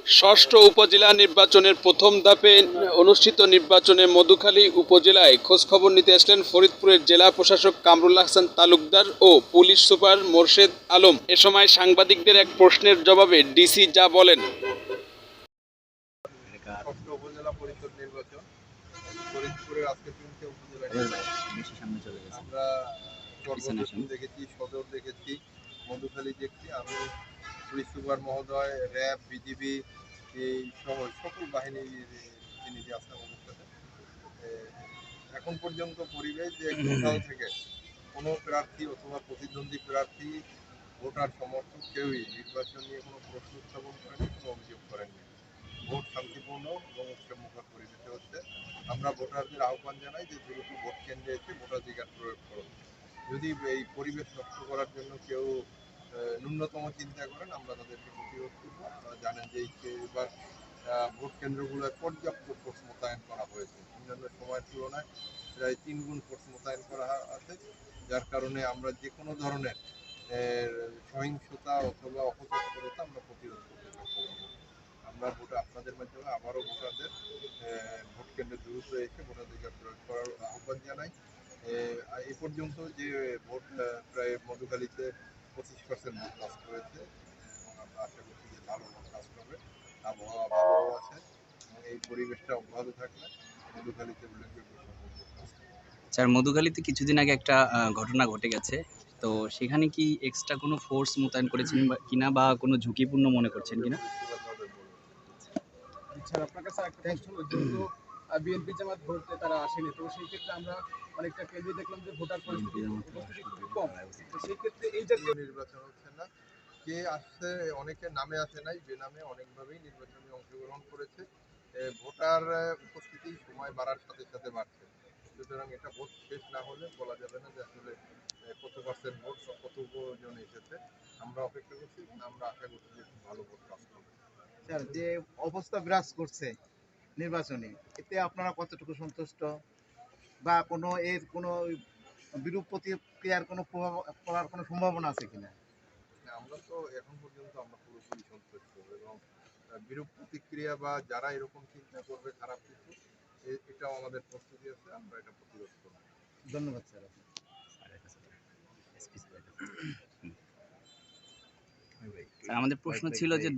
ষষ্ঠ উপজেলা নির্বাচনের প্রথম ধাপে অনুষ্ঠিত নির্বাচনে মধুখালী উপজেলায় খোঁজখবর নিতে আসলেন ফরিদপুরের জেলা প্রশাসক কামরুল হাসান তালুকদার ও পুলিশ সুপার মোর্শেদ আলম। এ সময় সাংবাদিকদের এক প্রশ্নের জবাবে ডিসি যা বলেন। ষষ্ঠ উপজেলা পরিষদ নির্বাচন ফরিদপুরের আজকে 3টে উপজেলা আমরা সর্বদর্শন দেখেছি, সদর দেখেছি, মধুখালী দেখছি। আমি পুলিশ সুপার মহোদয়, র্যাব, বিজিবি এই সহ সকল বাহিনীর প্রতিনিধি আছে আমাদের সাথে। এখন পর্যন্ত পরিবেশ যে কোথাও থেকে কোনো প্রার্থী অথবা প্রতিদ্বন্দ্বী প্রার্থী ভোটার সমর্থক কেউই নির্বাচন নিয়ে কোনো প্রশ্ন উত্থাপন করেনি, কোনো অভিযোগ করেননি। ভোট শান্তিপূর্ণ এবং উৎসবমুখর পরিবেশে হচ্ছে। আমরা ভোটারদের আহ্বান জানাই যে দ্রুত ভোট কেন্দ্রে এসে ভোটাধিকার প্রয়োগ করুন। যদি এই পরিবেশ নষ্ট করার জন্য কেউ ন্যূনতম চিন্তা করেন, আমরা তাদেরকে প্রতিরোধ করবো। আপনারা জানেন যে এবার ভোট কেন্দ্রগুলোয় পর্যাপ্ত ফোর্স মোতায়েন করা হয়েছে। অন্যান্য সময়ের তুলনায় প্রায় 3 গুণ ফোর্স মোতায়েন করা আছে, যার কারণে আমরা যে কোনো ধরনের সহিংসতা অথবা অপতৎপরতা আমরা প্রতিরোধ করতে সক্ষম হব। আমরা আপনাদের মাধ্যমে আবারও ভোটারদের ভোট কেন্দ্রে দ্রুত এসে ভোটাধিকার প্রয়োগ করার আহ্বান জানাই। এ পর্যন্ত যে ভোট প্রায় মধুখালীতে 25% ভোট কাস্ট হয়েছে এবং আমরা আশা করছি যে ভালো ভোট কাস্ট হবে। আবহাওয়া ভালো আছে এবং এই পরিবেশটা অব্যাহত থাকলে মধুখালীতে উল্লেখযোগ্য সংখ্যক ভোট কাস্ট হবে। স্যার, মধুখালীতে কিছুদিন আগে একটা ঘটনা ঘটে গেছে, তো সেখানে কি এক্সট্রা কোনো ফোর্স মোতায়েন করেছেন কিনা বা কোনো ঝুঁকিপূর্ণ মনে করছেন কিনা? স্যার, আপনার কাছে একটা প্রশ্ন হলো, যেহেতু বিএনপি জামাত ভোটে তারা আসেনি, তো সেই ক্ষেত্রে আমরা অনেকটা কেন্দ্রে দেখলাম যে ভোটার উপস্থিতি খুবই কম। তো সেই ক্ষেত্রে এই জাতীয় নির্বাচন হচ্ছে না, কে আসছে অনেকের নামে আসে নাই, বেনামে অনেকভাবেই নির্বাচনে অংশগ্রহণ করেছে। ভোটার উপস্থিতি সময় বাড়ার সাথে সাথে বাড়ছে। সুতরাং এটা ভোট শেষ না হলে বলা যাবে না যে আসলে কত পার্সেন্ট ভোট কতজন এসেছে। আমরা অপেক্ষা করছি, আমরা আশা করছি যে খুব ভালো ভোট কাজ করবে। স্যার, যে অবস্থা বিরাজ করছে নির্বাচনে, এতে আপনারা কতটুকু সন্তুষ্ট বা কোনো বিরূপ প্রতিক্রিয়ার কোনো প্রভাব পড়ার কোনো সম্ভাবনা আছে কিনা? আমরা তো এখন পর্যন্ত আমরা পুরোপুরি সন্তুষ্ট এবং বিরূপ প্রতিক্রিয়া বা যারা এরকম চিন্তা করবে খারাপ কিছু, এটাও আমাদের প্রস্তুতি আছে, আমরা এটা প্রতিরোধ করব। ধন্যবাদ স্যার। আমাদের প্রশ্ন ছিল যে